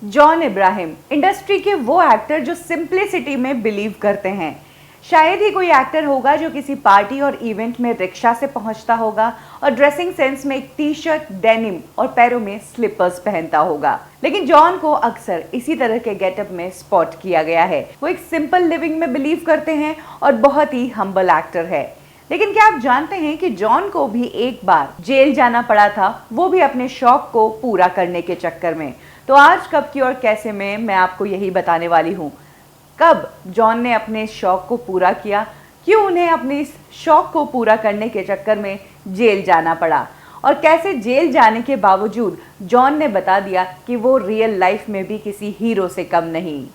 John Ibrahim industry के वो actor जो सिंप्लिसिटी में बिलीव करते हैं। शायद ही कोई एक्टर होगा जो किसी पार्टी और इवेंट में रिक्शा से पहुंचता होगा और ड्रेसिंग सेंस में एक टी शर्ट, डेनिम और पैरों में स्लीपर्स पहनता होगा। लेकिन जॉन को अक्सर इसी तरह के गेटअप में स्पॉट किया गया है। वो एक सिंपल लिविंग में बिलीव करते हैं और बहुत ही हम्बल एक्टर है। लेकिन क्या आप जानते हैं कि जॉन को भी एक बार जेल जाना पड़ा था, वो भी अपने शौक को पूरा करने के चक्कर में। तो आज कब की और कैसे में मैं आपको यही बताने वाली हूँ। कब जॉन ने अपने शौक को पूरा किया, क्यों उन्हें अपने इस शौक को पूरा करने के चक्कर में जेल जाना पड़ा और कैसे जेल जाने के बावजूद जॉन ने बता दिया कि वो रियल लाइफ में भी किसी हीरो से कम नहीं।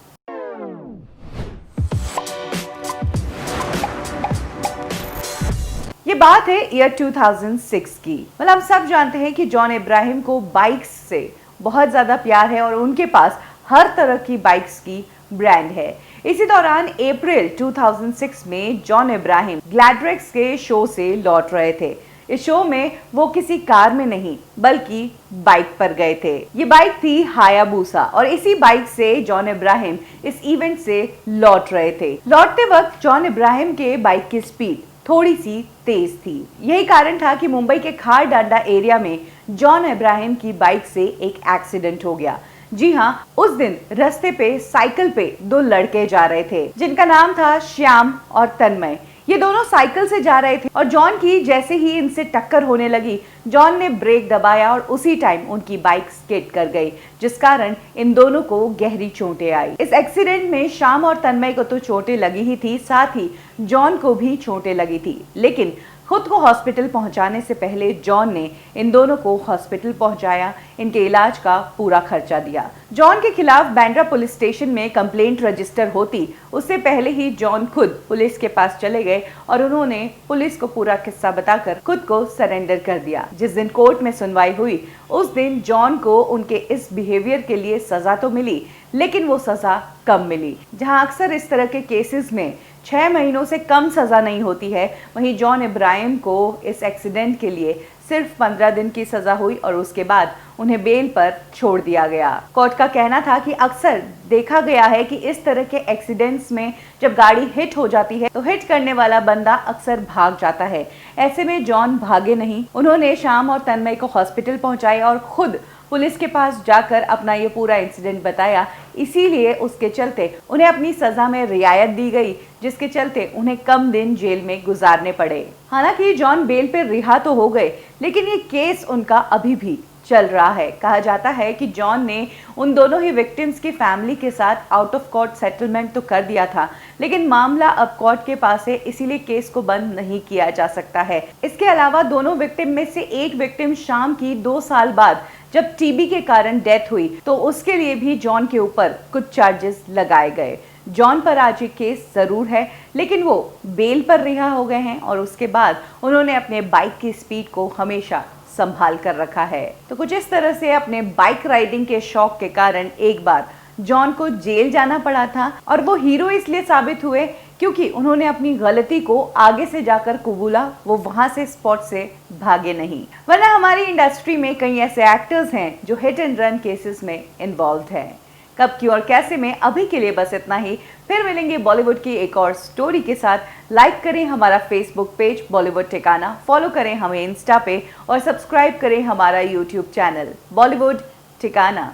ये बात है ईयर 2006 की। मतलब हम सब जानते हैं कि जॉन इब्राहिम को बाइक्स से बहुत ज़्यादा प्यार है और उनके पास हर तरह की बाइक्स की ब्रांड है। इसी दौरान अप्रैल 2006 में जॉन इब्राहिम ग्लैडरेक्स के शो से लौट रहे थे। इस शो में वो किसी कार में नहीं बल्कि बाइक पर गए थे। ये बाइक थी हायाबूसा और इसी बाइक से जॉन इब्राहिम इस इवेंट से लौट रहे थे। लौटते वक्त जॉन इब्राहिम के बाइक की स्पीड थोड़ी सी तेज थी। यही कारण था कि मुंबई के खार डांडा एरिया में जॉन इब्राहिम की बाइक से एक एक्सीडेंट हो गया। जी हाँ, उस दिन रास्ते पे साइकिल पे दो लड़के जा रहे थे जिनका नाम था श्याम और तन्मय। ये दोनों साइकिल से जा रहे थे और जॉन की जैसे ही इनसे टक्कर होने लगी, जॉन ने ब्रेक दबाया और उसी टाइम उनकी बाइक स्किड कर गई, जिस कारण इन दोनों को गहरी चोटें आई। इस एक्सीडेंट में श्याम और तन्मय को तो चोटें लगी ही थी, साथ ही जॉन को भी चोटें लगी थी। लेकिन खुद को हॉस्पिटल पहुंचाने से पहले जॉन ने इन दोनों को हॉस्पिटल पहुंचाया, इनके इलाज का पूरा खर्चा दिया। जॉन के खिलाफ बांद्रा पुलिस स्टेशन में कंप्लेंट रजिस्टर होती उससे पहले ही जॉन खुद पुलिस के पास चले गए और उन्होंने पुलिस को पूरा किस्सा बताकर खुद को सरेंडर कर दिया। जिस दिन कोर्ट में सुनवाई हुई उस दिन जॉन को उनके इस बिहेवियर के लिए सजा तो मिली, लेकिन वो सजा कम मिली। जहां अक्सर इस तरह के केसेस में 6 महीनों से कम सजा नहीं होती है, वहीं जॉन इब्राहिम को इस एक्सीडेंट के लिए सिर्फ 15 दिन की सजा हुई और उसके बाद उन्हें बेल पर छोड़ दिया गया। कोर्ट का कहना था कि अक्सर देखा गया है कि इस तरह के एक्सीडेंट्स में जब गाड़ी हिट हो जाती है तो हिट करने वाला बंदा अक्सर भाग जाता है। ऐसे में जॉन भागे नहीं, उन्होंने श्याम और तन्मय को हॉस्पिटल पहुंचाया और खुद पुलिस के पास जाकर अपना ये पूरा इंसिडेंट बताया। इसीलिए उसके चलते उन्हें अपनी सजा में रियायत दी गई, जिसके चलते उन्हें कम दिन जेल में गुजारने पड़े। हालांकि जॉन बेल पर रिहा तो हो गए, लेकिन ये केस उनका अभी भी चल रहा है। कहा जाता है कि जॉन ने उन दोनों ही विक्टिम्स की फैमिली के साथ आउट ऑफ कोर्ट सेटलमेंट तो कर दिया था, लेकिन मामला अब कोर्ट के पास है, इसीलिए केस को बंद नहीं किया जा सकता है। इसके अलावा दोनों विक्टिम में से एक विक्टिम शाम की 2 साल बाद जब टीबी के कारण डेथ हुई तो उसके लिए भी जॉन के ऊपर कुछ चार्जेस लगाए गए। जॉन पर आज ये केस जरूर है, लेकिन वो बेल पर रिहा हो गए हैं और उसके बाद उन्होंने अपने बाइक की स्पीड को हमेशा संभाल कर रखा है। तो कुछ इस तरह से अपने बाइक राइडिंग के शौक के कारण एक बार जॉन को जेल जाना पड़ा था और वो हीरो इसलिए साबित हुए क्योंकि उन्होंने अपनी गलती को आगे से जाकर कबूला, वो वहां से स्पॉट से भागे नहीं। वरना हमारी इंडस्ट्री में कई ऐसे एक्टर्स हैं जो हिट एंड रन केसेस में इन्वॉल्व हैं। कब क्यों और कैसे में अभी के लिए बस इतना ही। फिर मिलेंगे बॉलीवुड की एक और स्टोरी के साथ। लाइक करें हमारा फेसबुक पेज बॉलीवुड ठिकाना, फॉलो करें हमें इंस्टा पे और सब्सक्राइब करें हमारा यूट्यूब चैनल बॉलीवुड ठिकाना।